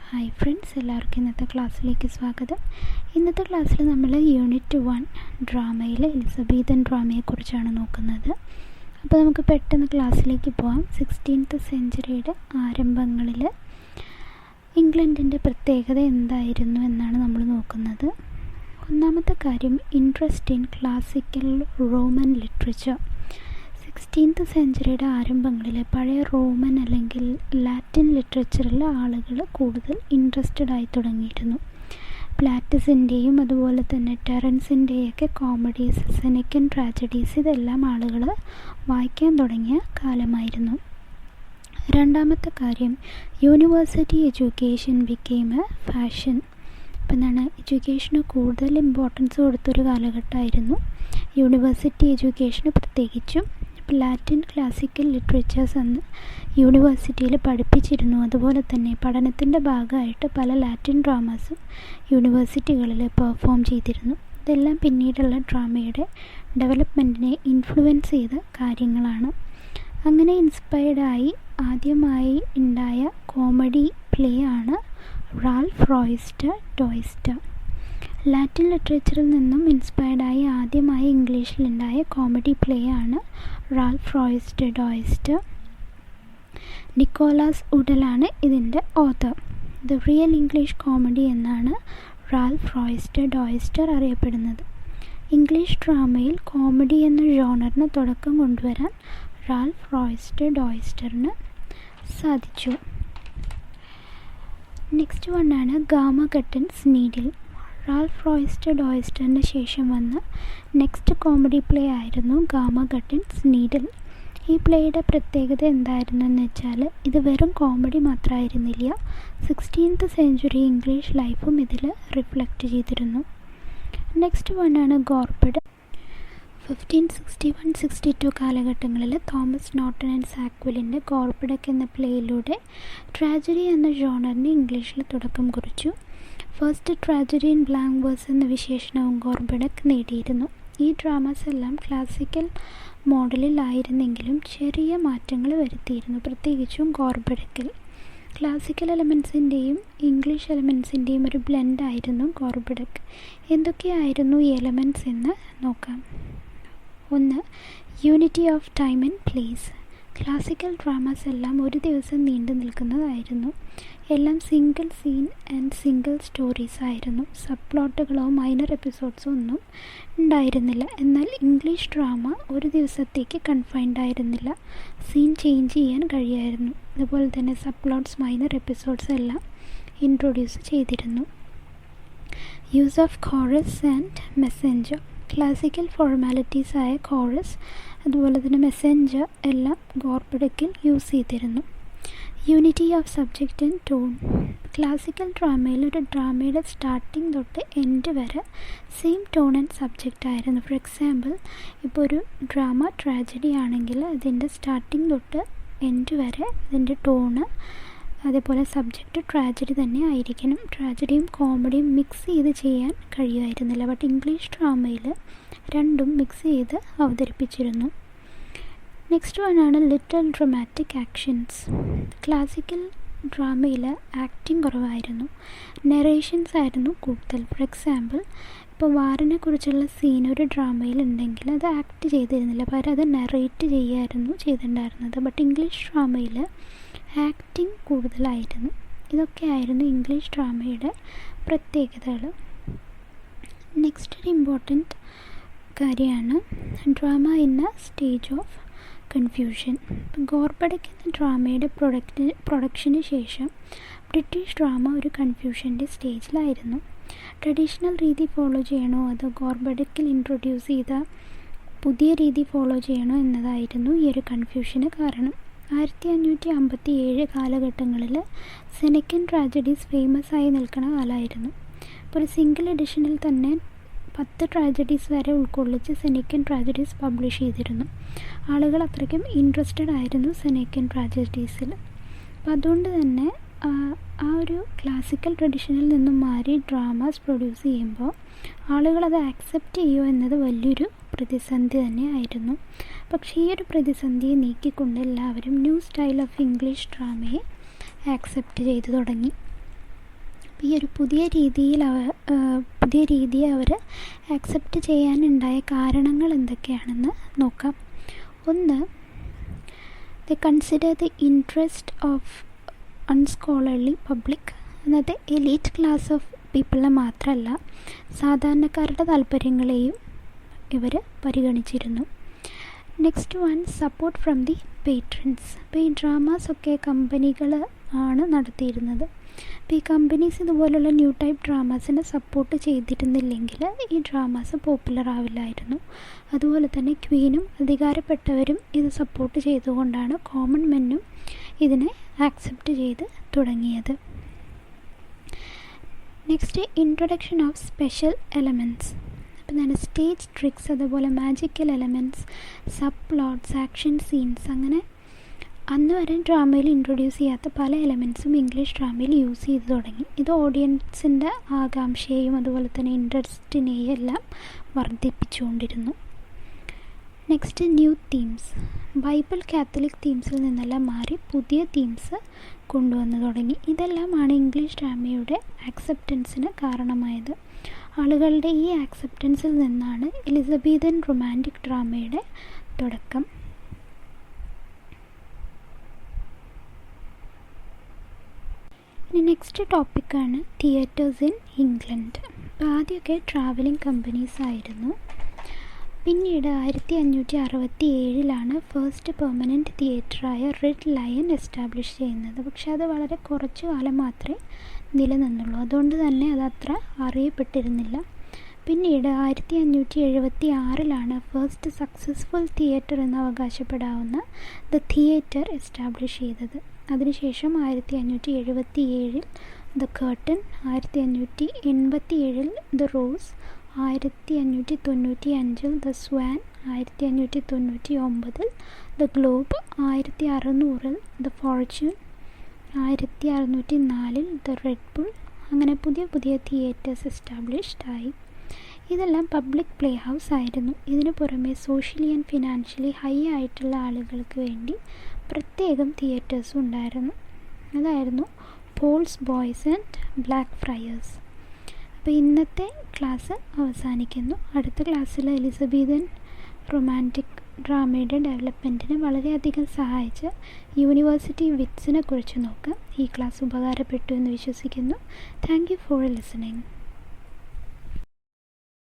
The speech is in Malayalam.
ഹായ് ഫ്രണ്ട്സ്, എല്ലാവർക്കും ഇന്നത്തെ ക്ലാസ്സിലേക്ക് സ്വാഗതം. ഇന്നത്തെ ക്ലാസ്സിൽ നമ്മൾ യൂണിറ്റ് 1 ഡ്രാമയിലെ എലിസബത്തൻ ഡ്രാമയെക്കുറിച്ചാണ് നോക്കുന്നത്. അപ്പോൾ നമുക്ക് പെട്ടെന്ന് ക്ലാസ്സിലേക്ക് പോകാം. 16th സെഞ്ച്വറിയുടെ ആരംഭങ്ങളിൽ ഇംഗ്ലണ്ടിൻ്റെ പ്രത്യേകത എന്തായിരുന്നു എന്നാണ് നമ്മൾ നോക്കുന്നത്. ഒന്നാമത്തെ കാര്യം, interest in classical Roman literature. 16th സെഞ്ച്വറിയുടെ ആരംഭങ്ങളിൽ പഴയ റോമൻ അല്ലെങ്കിൽ ലാറ്റിൻ ലിറ്ററേച്ചറിൽ ആളുകൾ കൂടുതൽ ഇൻട്രസ്റ്റഡ് ആയി തുടങ്ങിയിരുന്നു. പ്ലാറ്റസിൻ്റെയും അതുപോലെ തന്നെ ടെറൻസിൻ്റെയൊക്കെ കോമഡീസ്, സെനക്കൻ ട്രാജഡീസ്, ഇതെല്ലാം ആളുകൾ വായിക്കാൻ തുടങ്ങിയ കാലമായിരുന്നു. രണ്ടാമത്തെ കാര്യം, university education became A fashion. അപ്പം എന്താണ്, എഡ്യൂക്കേഷന് കൂടുതൽ ഇമ്പോർട്ടൻസ് കൊടുത്തൊരു കാലഘട്ടമായിരുന്നു യൂണിവേഴ്സിറ്റി എഡ്യൂക്കേഷന്. പ്രത്യേകിച്ചും ലാറ്റിൻ ക്ലാസിക്കൽ ലിറ്ററേച്ചേഴ്സ് അന്ന് യൂണിവേഴ്സിറ്റിയിൽ പഠിപ്പിച്ചിരുന്നു. അതുപോലെ തന്നെ പഠനത്തിൻ്റെ ഭാഗമായിട്ട് പല ലാറ്റിൻ ഡ്രാമാസും യൂണിവേഴ്സിറ്റികളിൽ പെർഫോം ചെയ്തിരുന്നു. ഇതെല്ലാം പിന്നീടുള്ള ഡ്രാമയുടെ ഡെവലപ്മെൻറ്റിനെ ഇൻഫ്ലുവൻസ് ചെയ്ത കാര്യങ്ങളാണ്. അങ്ങനെ ഇൻസ്പയർഡായി ആദ്യമായി ഉണ്ടായ കോമഡി പ്ലേ ആണ് റാൽഫ് റോയ്സ്റ്റർ ഡോയ്സ്റ്റർ. ലാറ്റിൻ ലിറ്ററേച്ചറിൽ നിന്നും ഇൻസ്പയർഡായി ആദ്യമായി ഇംഗ്ലീഷിലുണ്ടായ കോമഡി പ്ലേ ആണ് റാൽഫ് റോയ്സ്റ്റർ ഡോയ്സ്റ്റർ. നിക്കോളാസ് ഉഡലാണ് ഇതിൻ്റെ author. The real English comedy എന്നാണ് റാൽഫ് റോയ്സ്റ്റർ ഡോയ്സ്റ്റർ അറിയപ്പെടുന്നത്. ഇംഗ്ലീഷ് ഡ്രാമയിൽ കോമഡി എന്ന ജോണറിന് തുടക്കം കൊണ്ടുവരാൻ റാൽഫ് റോയ്സ്റ്റർ ഡോയ്സ്റ്ററിന് സാധിച്ചു. നെക്സ്റ്റ് വണ്ണാണ് ഗാമഗട്ടൻസ് നീഡിൽ. റാൽഫ് റോയ്സ്റ്റർ ഡോയ്സ്റ്ററിന് ശേഷം വന്ന നെക്സ്റ്റ് കോമഡി പ്ലേ ആയിരുന്നു ഗാമഗട്ടൻസ് നീഡിൽ. ഈ പ്ലേയുടെ പ്രത്യേകത എന്തായിരുന്നു എന്ന് വെച്ചാൽ, ഇത് വെറും കോമഡി മാത്രമായിരുന്നില്ല, 16th സെഞ്ച്വറി ഇംഗ്ലീഷ് ലൈഫും ഇതിൽ റിഫ്ലക്റ്റ് ചെയ്തിരുന്നു. Next വണ്ണാണ് Gorboduc. 1561-62 കാലഘട്ടങ്ങളിൽ തോമസ് നോട്ടൺ ആൻഡ് സാക്വലിൻ്റെ ഗോർബഡക് എന്ന പ്ലേയിലൂടെ ട്രാജഡി എന്ന ജോണറിന് ഇംഗ്ലീഷിൽ തുടക്കം കുറിച്ചു. First tragedy in blank verse എന്ന വിശേഷണവും ഗോർബഡക് നേടിയിരുന്നു. ഈ ഡ്രാമാസ് എല്ലാം ക്ലാസിക്കൽ മോഡലിലായിരുന്നെങ്കിലും ചെറിയ മാറ്റങ്ങൾ വരുത്തിയിരുന്നു. പ്രത്യേകിച്ചും ഗോർബഡക്കിൽ ക്ലാസിക്കൽ എലമെൻസിൻ്റെയും ഇംഗ്ലീഷ് എലമെൻസിൻ്റെയും ഒരു ബ്ലെൻഡായിരുന്നു ഗോർബഡക്. എന്തൊക്കെയായിരുന്നു ഈ എലമെൻറ്റ്സ് എന്ന് നോക്കാം. 1. Unity of time and place. Classical dramas എല്ലാം ഒരു ദിവസം നീണ്ടു നിൽക്കുന്നതായിരുന്നു. എല്ലാം single scene and single stories ആയിരുന്നു. സബ് പ്ലോട്ടുകളോ മൈനർ എപ്പിസോഡ്സോ ഒന്നും ഉണ്ടായിരുന്നില്ല. എന്നാൽ ഇംഗ്ലീഷ് ഡ്രാമ ഒരു ദിവസത്തേക്ക് കൺഫൈൻഡ് ആയിരുന്നില്ല, സീൻ ചേഞ്ച് ചെയ്യാൻ കഴിയായിരുന്നു. അതുപോലെ തന്നെ സബ് പ്ലോട്ട്സ്, മൈനർ എപ്പിസോഡ്സ് എല്ലാം ഇൻട്രൊഡ്യൂസ് ചെയ്തിരുന്നു. Use of chorus and messenger. Classical ഫോർമാലിറ്റീസായ കോറസ് അതുപോലെ തന്നെ മെസ്സഞ്ചർ എല്ലാം ഗോർബഡക്കിൽ യൂസ് ചെയ്തിരുന്നു. Unity of subject and tone. Classical ഡ്രാമയിൽ ഒരു ഡ്രാമയുടെ സ്റ്റാർട്ടിങ് തൊട്ട് എൻഡ് വരെ സെയിം ടോൺ ആൻഡ് സബ്ജക്റ്റ് ആയിരുന്നു. ഫോർ എക്സാമ്പിൾ, ഇപ്പോൾ ഒരു ഡ്രാമ ട്രാജഡി ആണെങ്കിൽ അതിൻ്റെ സ്റ്റാർട്ടിങ് തൊട്ട് എൻഡ് വരെ അതിൻ്റെ ടോണ് അതേപോലെ സബ്ജക്റ്റ് ട്രാജഡി തന്നെ ആയിരിക്കണം. ട്രാജഡിയും കോമഡിയും മിക്സ് ചെയ്ത് ചെയ്യാൻ കഴിയുമായിരുന്നില്ല. ബട്ട് ഇംഗ്ലീഷ് ഡ്രാമയിൽ രണ്ടും മിക്സ് ചെയ്ത് അവതരിപ്പിച്ചിരുന്നു. നെക്സ്റ്റ് വണ്ണാണ് ലിറ്റിൽ ഡ്രമാറ്റിക് ആക്ഷൻസ്. ക്ലാസിക്കൽ ഡ്രാമയിൽ ആക്ടിങ് കുറവായിരുന്നു, നെറേഷൻസ് ആയിരുന്നു കൂടുതൽ. ഫോർ എക്സാമ്പിൾ, ഇപ്പോൾ വാറിനെ കുറിച്ചുള്ള സീൻ ഒരു ഡ്രാമയിൽ ഉണ്ടെങ്കിൽ അത് ആക്ട് ചെയ്തിരുന്നില്ല, പകരം അത് നെറേറ്റ് ചെയ്യായിരുന്നു ചെയ്തിട്ടുണ്ടായിരുന്നത്. ബട്ട് ഇംഗ്ലീഷ് ഡ്രാമയിൽ ആക്ടിങ് കൂടുതലായിരുന്നു. ഇതൊക്കെയായിരുന്നു ഇംഗ്ലീഷ് ഡ്രാമയുടെ പ്രത്യേകതകൾ. നെക്സ്റ്റ് ഒരു ഇമ്പോർട്ടൻറ്റ് കാര്യമാണ് drama in a stage of confusion. Gorboduc എന്ന ഡ്രാമയുടെ പ്രൊഡക്ഷന് ശേഷം ബ്രിട്ടീഷ് ഡ്രാമ ഒരു കൺഫ്യൂഷൻ്റെ സ്റ്റേജിലായിരുന്നു. ട്രഡീഷണൽ രീതി ഫോളോ ചെയ്യണോ അതോ ഗോർബഡക്കിൽ ഇൻട്രൊഡ്യൂസ് ചെയ്ത പുതിയ രീതി ഫോളോ ചെയ്യണോ എന്നതായിരുന്നു ഈ ഒരു കൺഫ്യൂഷന് കാരണം. 1557 കാലഘട്ടങ്ങളിൽ സെനക്കൻ ട്രാജഡീസ് ഫേമസ് ആയി നിൽക്കുന്ന കാലമായിരുന്നു. ഇപ്പോൾ ഒരു സിംഗിൾ എഡിഷനിൽ തന്നെ 10 ട്രാജഡീസ് വരെ ഉൾക്കൊള്ളിച്ച് സെനക്കൻ ട്രാജഡീസ് പബ്ലിഷ് ചെയ്തിരുന്നു. ആളുകൾ അത്രയ്ക്കും ഇൻട്രസ്റ്റഡ് ആയിരുന്നു സെനക്കൻ ട്രാജഡീസിൽ. അപ്പോൾ അതുകൊണ്ട് തന്നെ ആ ഒരു ക്ലാസിക്കൽ ട്രഡീഷനിൽ നിന്നും മാറി ഡ്രാമാസ് പ്രൊഡ്യൂസ് ചെയ്യുമ്പോൾ ആളുകളത് ആക്സെപ്റ്റ് ചെയ്യുമോ എന്നത് വലിയൊരു പ്രതിസന്ധി തന്നെ ആയിരുന്നു. പക്ഷേ ഈ ഒരു പ്രതിസന്ധിയെ നീക്കിക്കൊണ്ട് എല്ലാവരും ന്യൂ സ്റ്റൈൽ ഓഫ് ഇംഗ്ലീഷ് ഡ്രാമയെ ആക്സെപ്റ്റ് ചെയ്തു തുടങ്ങി. ഈ ഒരു പുതിയ രീതിയെ അവർ ആക്സെപ്റ്റ് ചെയ്യാനുണ്ടായ കാരണങ്ങൾ എന്തൊക്കെയാണെന്ന് നോക്കാം. ഒന്ന്, the consider the interest of unscholarly public. അതായത് എലീറ്റ് ക്ലാസ് ഓഫ് പീപ്പിളിനെ മാത്രമല്ല, സാധാരണക്കാരുടെ താല്പര്യങ്ങളെയും ഇവർ പരിഗണിച്ചിരുന്നു. Next one, support from the patrons. അപ്പോൾ ഈ ഡ്രാമാസൊക്കെ കമ്പനികൾ ആണ് നടത്തിയിരുന്നത്. അപ്പോൾ ഈ കമ്പനീസ് ഇതുപോലുള്ള ന്യൂ ടൈപ്പ് ഡ്രാമാസിനെ സപ്പോർട്ട് ചെയ്തിരുന്നില്ലെങ്കിൽ ഈ ഡ്രാമാസ് പോപ്പുലർ ആവില്ലായിരുന്നു. അതുപോലെ തന്നെ ക്വീനും അധികാരപ്പെട്ടവരും ഇത് സപ്പോർട്ട് ചെയ്തുകൊണ്ടാണ് കോമൺ മെന്നും ഇതിനെ ആക്സെപ്റ്റ് ചെയ്ത് തുടങ്ങിയത്. Next, introduction of special elements. അപ്പം തന്നെ സ്റ്റേജ് ട്രിക്സ്, അതുപോലെ magical elements, sub plots, action scenes, അങ്ങനെ അന്ന് വരെ ഡ്രാമയിൽ ഇൻട്രൊഡ്യൂസ് ചെയ്യാത്ത പല എലമെൻറ്റ്സും ഇംഗ്ലീഷ് ഡ്രാമയിൽ യൂസ് ചെയ്ത് തുടങ്ങി. ഇത് ഓഡിയൻസിൻ്റെ ആകാംക്ഷയെയും അതുപോലെ തന്നെ ഇൻട്രസ്റ്റിനെയും എല്ലാം വർദ്ധിപ്പിച്ചുകൊണ്ടിരുന്നു. Next, new themes. Bible Catholic തീംസിൽ നിന്നെല്ലാം മാറി പുതിയ തീംസ് കൊണ്ടുവന്ന് തുടങ്ങി. ഇതെല്ലാമാണ് ഇംഗ്ലീഷ് ഡ്രാമയുടെ ആക്സെപ്റ്റൻസിന് കാരണമായത്. ആളുകളുടെ ഈ ആക്സെപ്റ്റൻസിൽ നിന്നാണ് എലിസബത്തൻ റൊമാൻറ്റിക് ഡ്രാമയുടെ തുടക്കം. ഇനി നെക്സ്റ്റ് ടോപ്പിക്കാണ് തിയേറ്റേഴ്സ് ഇൻ ഇംഗ്ലണ്ട്. അപ്പോൾ ആദ്യമൊക്കെ ട്രാവലിംഗ് കമ്പനീസ് ആയിരുന്നു. പിന്നീട് 1567 ഫസ്റ്റ് പെർമനൻറ്റ് തിയേറ്ററായ റെഡ് ലയൺ എസ്റ്റാബ്ലിഷ് ചെയ്യുന്നത്. പക്ഷേ അത് വളരെ കുറച്ചു കാലം മാത്രമേ നിലനിന്നുള്ളൂ. അതുകൊണ്ട് തന്നെ അതത്ര അറിയപ്പെട്ടിരുന്നില്ല. പിന്നീട് 1576 ഫസ്റ്റ് സക്സസ്ഫുൾ തിയേറ്റർ എന്ന് അവകാശപ്പെടാവുന്ന ദ തിയേറ്റർ എസ്റ്റാബ്ലിഷ് ചെയ്തത്. അതിനുശേഷം 1577 the curtain, 1587 the rose, 1595 the swan, 1599 the globe, 1600 the Fortune, 1604 the red bull. അങ്ങനെ പുതിയ പുതിയ തിയേറ്റേഴ്സ് എസ്റ്റാബ്ലിഷ്ഡ് ആയി. ഇതെല്ലാം പബ്ലിക് പ്ലേ ഹൗസ് ആയിരുന്നു. ഇതിനു പുറമെ സോഷ്യലി ആൻഡ് ഫിനാൻഷ്യലി ഹൈ ആയിട്ടുള്ള ആളുകൾക്ക് വേണ്ടി പ്രത്യേകം തിയേറ്റേഴ്സും ഉണ്ടായിരുന്നു. അതായിരുന്നു Paul's boys and Blackfriars. അപ്പോൾ ഇന്നത്തെ ക്ലാസ് അവസാനിക്കുന്നു. അടുത്ത ക്ലാസ്സിൽ എലിസബത്തൻ റൊമാൻറ്റിക് ഡ്രാമയുടെ ഡെവലപ്മെൻറ്റിന് വളരെയധികം സഹായിച്ച യൂണിവേഴ്സിറ്റി വിറ്റ്സിനെ കുറിച്ച് നോക്കാം. ഈ ക്ലാസ് ഉപകാരപ്പെട്ടു എന്ന് വിശ്വസിക്കുന്നു. Thank you for listening.